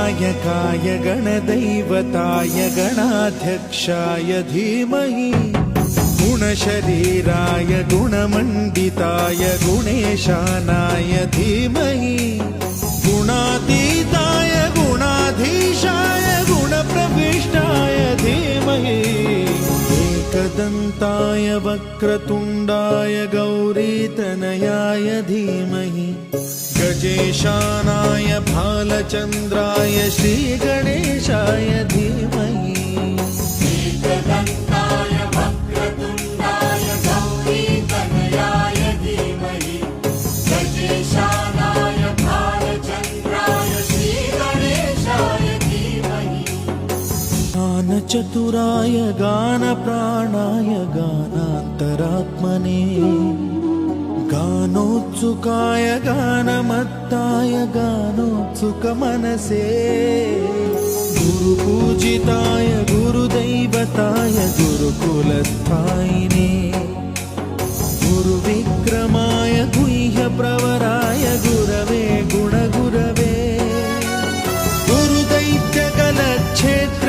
गणनायकाय गणदैवताय गणाध्यक्षाय धीमहि गुणशरीराय गुणमण्डिताय गुणेशानाय धीमहि गुणातीताय गुणाधीशाय गुणप्रविष्टाय धीमहि एकदन्ताय वक्रतुण्डाय गौरीतनयाय धीमहि गजेशानाय भालचन्द्राय श्रीगणेशाय धीमहि एकदन्ताय वक्रतुण्डाय गौरीतनयाय धीमहि गजेशानाय भालचन्द्राय श्रीगणेशाय धीमहि गानचतुराय गानप्राणाय गानान्तरात्मने गानोत्सुकाय गानमत्ताय गानोत्सुकमनसे गुरुपूजिताय गुरुदैवताय गुरुकुलस्थायिने गुरुविक्रमाय गुह्यप्रवराय गुरवे गुणगुरवे गुरुदैत्यकलक्षेत्र